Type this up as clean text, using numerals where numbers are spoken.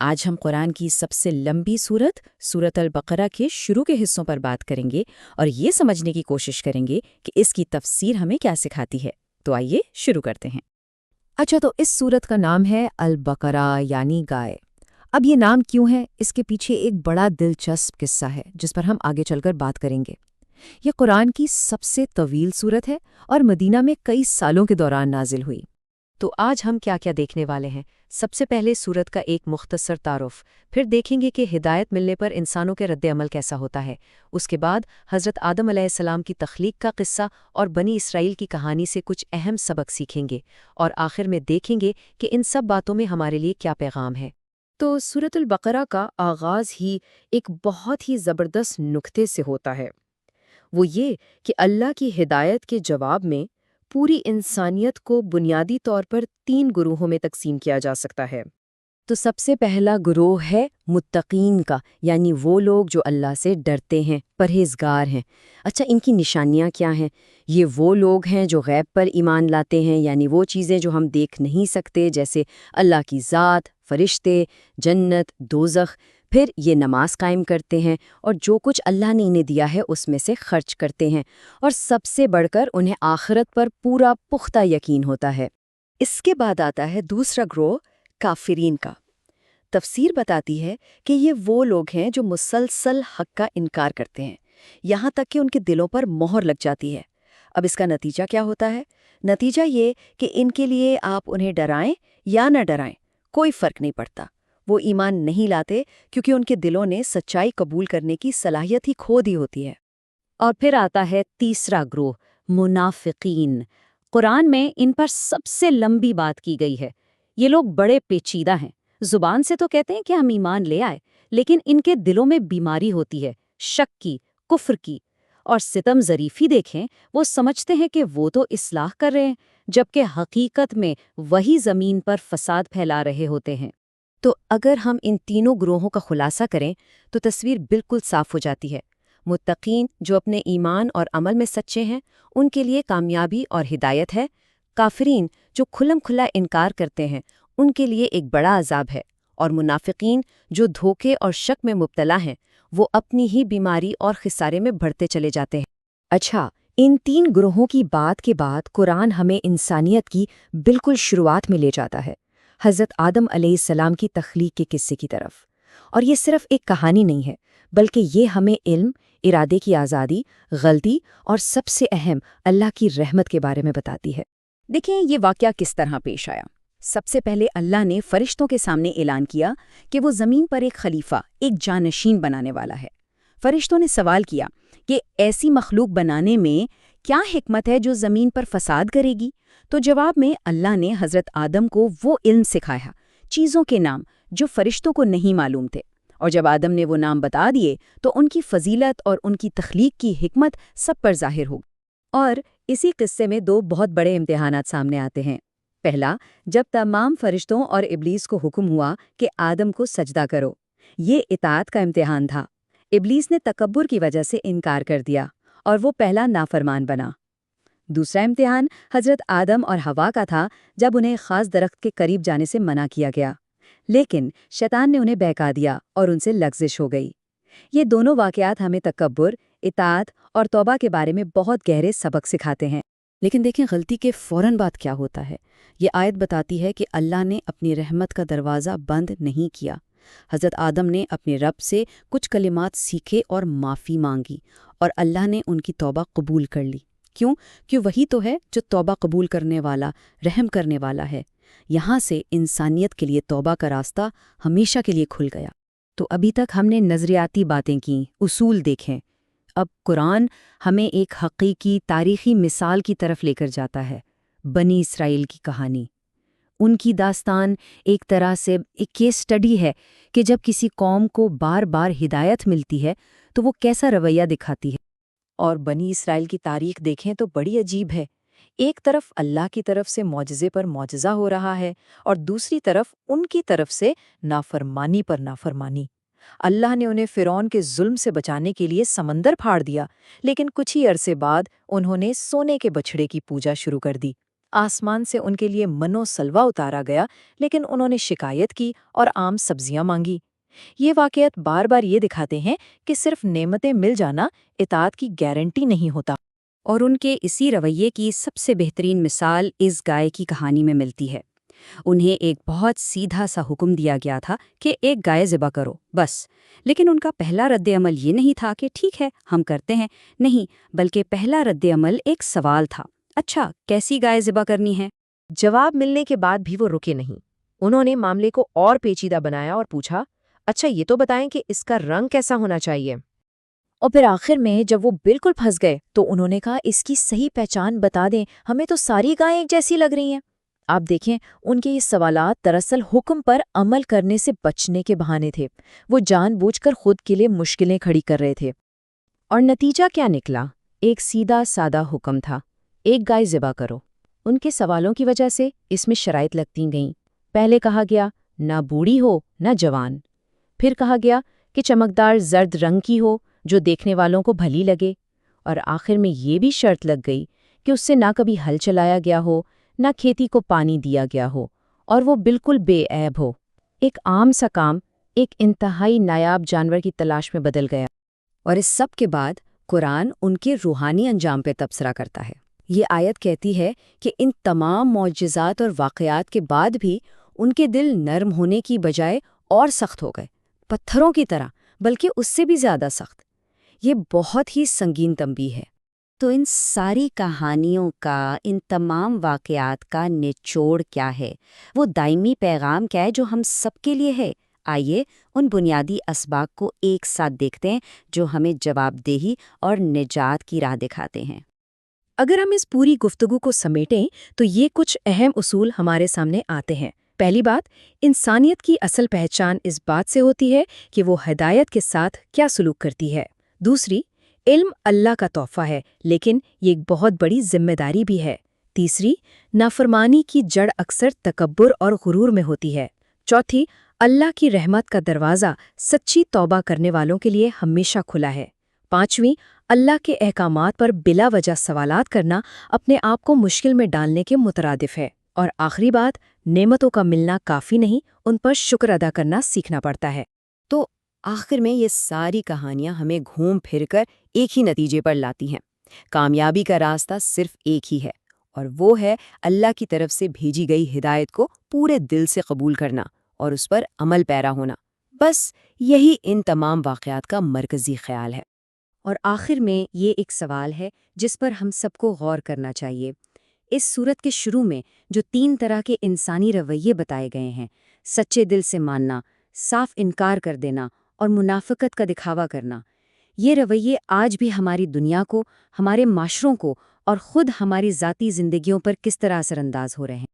آج ہم قرآن کی سب سے لمبی سورت سورۃ البقرہ کے شروع کے حصوں پر بات کریں گے اور یہ سمجھنے کی کوشش کریں گے کہ اس کی تفسیر ہمیں کیا سکھاتی ہے۔ تو آئیے شروع کرتے ہیں۔ اچھا، تو اس سورت کا نام ہے البقرہ یعنی گائے۔ اب یہ نام کیوں ہے، اس کے پیچھے ایک بڑا دلچسپ قصہ ہے جس پر ہم آگے چل کر بات کریں گے۔ یہ قرآن کی سب سے طویل سورت ہے اور مدینہ میں کئی سالوں کے دوران نازل ہوئی۔ تو آج ہم کیا کیا دیکھنے والے ہیں؟ سب سے پہلے سورت کا ایک مختصر تعارف، پھر دیکھیں گے کہ ہدایت ملنے پر انسانوں کے رد عمل کیسا ہوتا ہے، اس کے بعد حضرت آدم علیہ السلام کی تخلیق کا قصہ اور بنی اسرائیل کی کہانی سے کچھ اہم سبق سیکھیں گے، اور آخر میں دیکھیں گے کہ ان سب باتوں میں ہمارے لیے کیا پیغام ہے۔ تو سورۃ البقرہ کا آغاز ہی ایک بہت ہی زبردست نکتے سے ہوتا ہے، وہ یہ کہ اللہ کی ہدایت کے جواب میں پوری انسانیت کو بنیادی طور پر 3 گروہوں میں تقسیم کیا جا سکتا ہے۔ تو سب سے پہلا گروہ ہے متقین کا، یعنی وہ لوگ جو اللہ سے ڈرتے ہیں، پرہیزگار ہیں۔ اچھا، ان کی نشانیاں کیا ہیں؟ یہ وہ لوگ ہیں جو غیب پر ایمان لاتے ہیں، یعنی وہ چیزیں جو ہم دیکھ نہیں سکتے، جیسے اللہ کی ذات، فرشتے، جنت، دوزخ۔ پھر یہ نماز قائم کرتے ہیں اور جو کچھ اللہ نے انہیں دیا ہے اس میں سے خرچ کرتے ہیں، اور سب سے بڑھ کر انہیں آخرت پر پورا پختہ یقین ہوتا ہے۔ اس کے بعد آتا ہے دوسرا گروہ، کافرین کا۔ تفسیر بتاتی ہے کہ یہ وہ لوگ ہیں جو مسلسل حق کا انکار کرتے ہیں، یہاں تک کہ ان کے دلوں پر مہر لگ جاتی ہے۔ اب اس کا نتیجہ کیا ہوتا ہے؟ نتیجہ یہ کہ ان کے لیے آپ انہیں ڈرائیں یا نہ ڈرائیں، کوئی فرق نہیں پڑتا۔ وہ ایمان نہیں لاتے کیونکہ ان کے دلوں نے سچائی قبول کرنے کی صلاحیت ہی کھو دی ہوتی ہے۔ اور پھر آتا ہے تیسرا گروہ، منافقین۔ قرآن میں ان پر سب سے لمبی بات کی گئی ہے۔ یہ لوگ بڑے پیچیدہ ہیں، زبان سے تو کہتے ہیں کہ ہم ایمان لے آئے، لیکن ان کے دلوں میں بیماری ہوتی ہے، شک کی، کفر کی، اور ستم ظریفی دیکھیں، وہ سمجھتے ہیں کہ وہ تو اصلاح کر رہے ہیں، جبکہ حقیقت میں وہی زمین پر فساد پھیلا رہے ہوتے ہیں۔ تو اگر ہم ان تینوں گروہوں کا خلاصہ کریں تو تصویر بالکل صاف ہو جاتی ہے۔ متقین جو اپنے ایمان اور عمل میں سچے ہیں، ان کے لیے کامیابی اور ہدایت ہے۔ کافرین جو کھلم کھلا انکار کرتے ہیں، ان کے لیے ایک بڑا عذاب ہے۔ اور منافقین جو دھوکے اور شک میں مبتلا ہیں، وہ اپنی ہی بیماری اور خسارے میں بڑھتے چلے جاتے ہیں۔ اچھا، ان 3 گروہوں کی بات کے بعد قرآن ہمیں انسانیت کی بالکل شروعات میں لے جاتا ہے، حضرت آدم علیہ السلام کی تخلیق کے قصے کی طرف۔ اور یہ صرف ایک کہانی نہیں ہے، بلکہ یہ ہمیں علم، ارادے کی آزادی، غلطی اور سب سے اہم اللہ کی رحمت کے بارے میں بتاتی ہے۔ دیکھیں یہ واقعہ کس طرح پیش آیا۔ سب سے پہلے اللہ نے فرشتوں کے سامنے اعلان کیا کہ وہ زمین پر ایک خلیفہ، ایک جانشین بنانے والا ہے۔ فرشتوں نے سوال کیا کہ ایسی مخلوق بنانے میں کیا حکمت ہے جو زمین پر فساد کرے گی؟ تو جواب میں اللہ نے حضرت آدم کو وہ علم سکھایا، چیزوں کے نام جو فرشتوں کو نہیں معلوم تھے، اور جب آدم نے وہ نام بتا دیے تو ان کی فضیلت اور ان کی تخلیق کی حکمت سب پر ظاہر ہو۔ اور اسی قصے میں 2 بہت بڑے امتحانات سامنے آتے ہیں۔ پہلا، جب تمام فرشتوں اور ابلیس کو حکم ہوا کہ آدم کو سجدہ کرو، یہ اطاعت کا امتحان تھا۔ ابلیس نے تکبر کی وجہ سے انکار کر دیا اور وہ پہلا نافرمان بنا۔ دوسرا امتحان حضرت آدم اور حوا کا تھا، جب انہیں خاص درخت کے قریب جانے سے منع کیا گیا، لیکن شیطان نے انہیں بہکا دیا اور ان سے لغزش ہو گئی۔ یہ دونوں واقعات ہمیں تکبر، اطاعت اور توبہ کے بارے میں بہت گہرے سبق سکھاتے ہیں۔ لیکن دیکھیں غلطی کے فوراً بعد کیا ہوتا ہے۔ یہ آیت بتاتی ہے کہ اللہ نے اپنی رحمت کا دروازہ بند نہیں کیا۔ حضرت آدم نے اپنے رب سے کچھ کلمات سیکھے اور معافی مانگی، اور اللہ نے ان کی توبہ قبول کر لی۔ کیوں وہی تو ہے جو توبہ قبول کرنے والا، رحم کرنے والا ہے۔ یہاں سے انسانیت کے لیے توبہ کا راستہ ہمیشہ کے لیے کھل گیا۔ تو ابھی تک ہم نے نظریاتی باتیں کیں، اصول دیکھیں۔ اب قرآن ہمیں ایک حقیقی تاریخی مثال کی طرف لے کر جاتا ہے، بنی اسرائیل کی کہانی۔ ان کی داستان ایک طرح سے ایک کیس سٹڈی ہے کہ جب کسی قوم کو بار بار ہدایت ملتی ہے تو وہ کیسا رویہ دکھاتی ہے۔ اور بنی اسرائیل کی تاریخ دیکھیں تو بڑی عجیب ہے۔ ایک طرف اللہ کی طرف سے معجزے پر معجزہ ہو رہا ہے، اور دوسری طرف ان کی طرف سے نافرمانی پر نافرمانی۔ اللہ نے انہیں فرعون کے ظلم سے بچانے کے لیے سمندر پھاڑ دیا، لیکن کچھ ہی عرصے بعد انہوں نے سونے کے بچھڑے کی پوجا شروع کر دی۔ آسمان سے ان کے لیے منو سلوا اتارا گیا، لیکن انہوں نے شکایت کی اور عام سبزیاں مانگی۔ یہ واقعات بار بار یہ دکھاتے ہیں کہ صرف نعمتیں مل جانا اطاعت کی گارنٹی نہیں ہوتا۔ اور ان کے اسی رویے کی سب سے بہترین مثال اس گائے کی کہانی میں ملتی ہے۔ انہیں ایک بہت سیدھا سا حکم دیا گیا تھا کہ ایک گائے ذبح کرو، بس۔ لیکن ان کا پہلا رد عمل یہ نہیں تھا کہ ٹھیک ہے ہم کرتے ہیں، نہیں، بلکہ پہلا رد عمل ایک سوال تھا، اچھا کیسی گائے ذبح کرنی ہے؟ جواب ملنے کے بعد بھی وہ رکے نہیں۔ انہوں نے معاملے کو اور پیچیدہ بنایا اور پوچھا، اچھا یہ تو بتائیں کہ اس کا رنگ کیسا ہونا چاہیے؟ اور پھر آخر میں جب وہ بالکل پھنس گئے تو انہوں نے کہا، اس کی صحیح پہچان بتا دیں، ہمیں تو ساری گائیں ایک جیسی لگ رہی ہیں۔ آپ دیکھیں، ان کے یہ سوالات دراصل حکم پر عمل کرنے سے بچنے کے بہانے تھے۔ وہ جان بوجھ کر خود کے لیے مشکلیں کھڑی کر رہے تھے۔ اور نتیجہ کیا نکلا؟ ایک سیدھا سادہ حکم تھا، ایک گائے ذبح کرو۔ ان کے سوالوں کی وجہ سے اس میں شرائط لگتی گئیں۔ پہلے کہا گیا نہ بوڑھی ہو نہ جوان، پھر کہا گیا کہ چمکدار زرد رنگ کی ہو جو دیکھنے والوں کو بھلی لگے، اور آخر میں یہ بھی شرط لگ گئی کہ اس سے نہ کبھی ہل چلایا گیا ہو، نہ کھیتی کو پانی دیا گیا ہو، اور وہ بالکل بے عیب ہو۔ ایک عام سا کام ایک انتہائی نایاب جانور کی تلاش میں بدل گیا۔ اور اس سب کے بعد قرآن ان کے روحانی انجام پہ تبصرہ کرتا ہے۔ یہ آیت کہتی ہے کہ ان تمام معجزات اور واقعات کے بعد بھی ان کے دل نرم ہونے کی بجائے اور سخت ہو گئے، پتھروں کی طرح، بلکہ اس سے بھی زیادہ سخت۔ یہ بہت ہی سنگین تنبیہ ہے۔ تو ان ساری کہانیوں کا، ان تمام واقعات کا نچوڑ کیا ہے؟ وہ دائمی پیغام کیا ہے جو ہم سب کے لیے ہے؟ آئیے ان بنیادی اسباق کو ایک ساتھ دیکھتے ہیں جو ہمیں جواب دہی اور نجات کی راہ دکھاتے ہیں۔ اگر ہم اس پوری گفتگو کو سمیٹیں تو یہ کچھ اہم اصول ہمارے سامنے آتے ہیں۔ پہلی بات، انسانیت کی اصل پہچان اس بات سے ہوتی ہے کہ وہ ہدایت کے ساتھ کیا سلوک کرتی ہے۔ دوسری، علم اللہ کا تحفہ ہے، لیکن یہ ایک بہت بڑی ذمہ داری بھی ہے۔ تیسری، نافرمانی کی جڑ اکثر تکبر اور غرور میں ہوتی ہے۔ چوتھی، اللہ کی رحمت کا دروازہ سچی توبہ کرنے والوں کے لیے ہمیشہ کھلا ہے۔ پانچویں، اللہ کے احکامات پر بلا وجہ سوالات کرنا اپنے آپ کو مشکل میں ڈالنے کے مترادف ہے۔ اور آخری بات، نعمتوں کا ملنا کافی نہیں، ان پر شکر ادا کرنا سیکھنا پڑتا ہے۔ تو آخر میں یہ ساری کہانیاں ہمیں گھوم پھر کر ایک ہی نتیجے پر لاتی ہیں۔ کامیابی کا راستہ صرف ایک ہی ہے، اور وہ ہے اللہ کی طرف سے بھیجی گئی ہدایت کو پورے دل سے قبول کرنا اور اس پر عمل پیرا ہونا۔ بس یہی ان تمام واقعات کا مرکزی خیال ہے۔ اور آخر میں یہ ایک سوال ہے جس پر ہم سب کو غور کرنا چاہیے۔ اس سورت کے شروع میں جو 3 طرح کے انسانی رویے بتائے گئے ہیں، سچے دل سے ماننا، صاف انکار کر دینا اور منافقت کا دکھاوا کرنا، یہ رویے آج بھی ہماری دنیا کو، ہمارے معاشروں کو اور خود ہماری ذاتی زندگیوں پر کس طرح اثر انداز ہو رہے ہیں؟